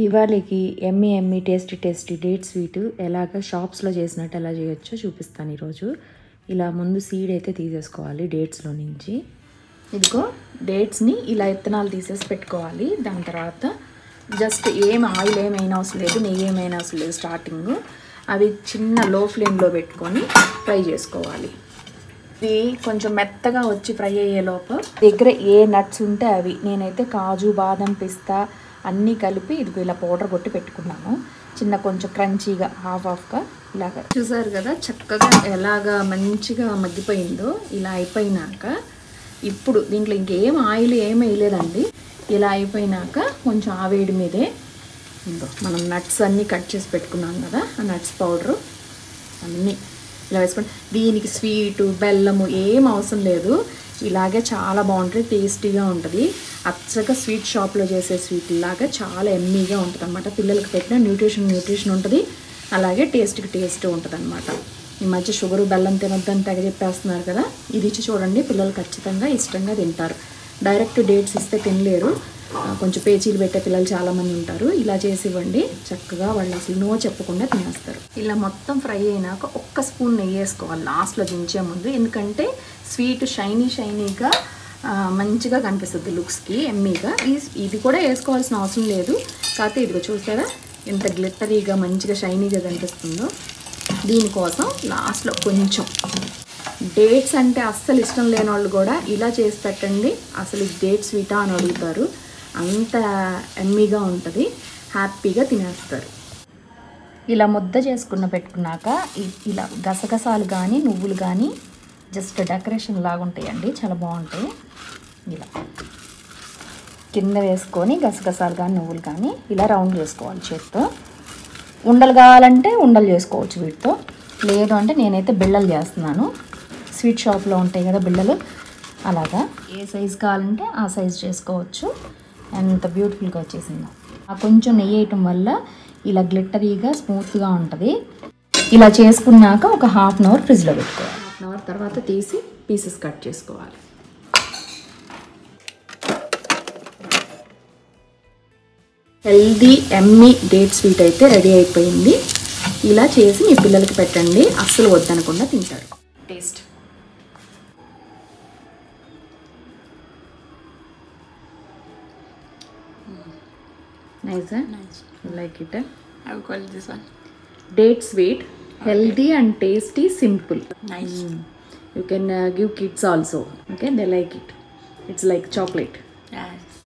ఇవాళకి ఎమ్మి ఎమ్మి tasty tasty date sweet ఎలాగ షాప్స్లో చేసినట్టు ఎలా చేయొచ్చో చూపిస్తాను ఈరోజు. ఇలా ముందు సీడ్ అయితే తీసేసుకోవాలి డేట్స్లో నుంచి. ఇదిగో డేట్స్ని ఇలా ఇత్తనాలు తీసేసి పెట్టుకోవాలి. దాని తర్వాత జస్ట్ ఆయిల్ ఏమైనా అవసరం లేదు, నెయ్యి ఏమైనా అవసరం లేదు. స్టార్టింగ్ అవి చిన్న లో ఫ్లేమ్లో పెట్టుకొని ఫ్రై చేసుకోవాలి. ఇవి కొంచెం మెత్తగా వచ్చి ఫ్రై అయ్యేలోపు దగ్గర ఏ నట్స్ ఉంటే అవి, నేనైతే కాజు, బాదం, పిస్తా అన్నీ కలిపి ఇదిగో ఇలా పౌడర్ కొట్టి పెట్టుకున్నాను. చిన్న కొంచెం క్రంచీగా హాఫ్గా ఇలాగ చూసారు కదా, చక్కగా ఎలాగా మంచిగా మగ్గిపోయిందో. ఇలా అయిపోయినాక ఇప్పుడు దీంట్లో ఇంకేం ఆయిల్ ఏమి వేయలేదండి. ఇలా అయిపోయినాక కొంచెం ఆవేడి మీదే ఇంకో మనం నట్స్ అన్నీ కట్ చేసి పెట్టుకున్నాం కదా, ఆ నట్స్ పౌడరు అన్నీ ఇలా వేసుకోండి. దీనికి స్వీటు, బెల్లము ఏం అవసరం లేదు. ఇలాగే చాలా బాగుంటుంది, టేస్టీగా ఉంటుంది. అచ్చగా స్వీట్ షాప్లో చేసే స్వీట్ లాగా చాలా ఎమ్మీగా ఉంటుంది అనమాట. పిల్లలకి పెట్టిన న్యూట్రిషన్ ఉంటుంది, అలాగే టేస్ట్ ఉంటుంది అనమాట. ఈ మధ్య షుగరు, బెల్లం తినొద్దని తెగ చెప్పేస్తున్నారు కదా, ఇది ఇచ్చి చూడండి, పిల్లలు ఖచ్చితంగా ఇష్టంగా తింటారు. డైరెక్ట్ డేట్స్ ఇస్తే తినలేరు, కొంచెం పేచీలు పెట్టే పిల్లలు చాలామంది ఉంటారు. ఇలా చేసి ఇవ్వండి, చక్కగా వాళ్ళు అసలు నో చెప్పకుండా తినేస్తారు. ఇలా మొత్తం ఫ్రై అయినాక ఒక్క స్పూన్ నెయ్యి వేసుకోవాలి లాస్ట్లో దించే ముందు. ఎందుకంటే స్వీట్ షైనీగా మంచిగా కనిపిస్తుంది లుక్స్కి, ఎమ్మీగా. ఇది కూడా వేసుకోవాల్సిన అవసరం లేదు. కాకపోతే ఇదిగో చూసారా ఎంత గ్లిట్టరీగా మంచిగా షైనీగా కనిపిస్తుందో. దీనికోసం లాస్ట్లో కొంచెం డేట్స్ అంటే అస్సలు ఇష్టం లేని వాళ్ళు కూడా ఇలా చేసి పెట్టండి, అసలు డేట్ స్వీటా అని అడుగుతారు. అంత ఎమ్మీగా ఉంటుంది, హ్యాపీగా తినేస్తారు. ఇలా ముద్ద పెట్టుకున్నాక ఇలా గసగసాలు కానీ నువ్వులు కానీ జస్ట్ డెకరేషన్ లాగా ఉంటాయండి, చాలా బాగుంటాయి. ఇలా కింద వేసుకొని గసగసాలు కానీ నువ్వులు కానీ ఇలా రౌండ్ చేసుకోవాలి చేత్తో. ఉండలు కావాలంటే ఉండలు చేసుకోవచ్చు వీటితో, లేదు అంటే నేనైతే బిళ్ళలు చేస్తున్నాను. స్వీట్ షాప్లో ఉంటాయి కదా బిళ్ళలు, అలాగా ఏ సైజు కావాలంటే ఆ సైజు చేసుకోవచ్చు. ఎంత బ్యూటిఫుల్గా వచ్చేసిందో. కొంచెం నెయ్యి వేయటం వల్ల ఇలా గ్లిట్టరీగా స్మూత్గా ఉంటుంది. ఇలా చేసుకున్నాక ఒక హాఫ్ అన్ అవర్ ఫ్రిడ్జ్లో పెట్టుకోవాలి. హాఫ్ అన్ అవర్ తర్వాత తీసి పీసెస్ కట్ చేసుకోవాలి. హెల్దీ ఎమ్మీ డేట్ స్వీట్ అయితే రెడీ అయిపోయింది. ఇలా చేసి మీ పిల్లలకి పెట్టండి, అస్సలు వద్దనకుండా తింటారు. Taste nice, huh? Nice. You like it, huh? I will call this one date sweet. Okay. Healthy and tasty, simple. Nice. You can give kids also. Okay, they like it. It's like chocolate.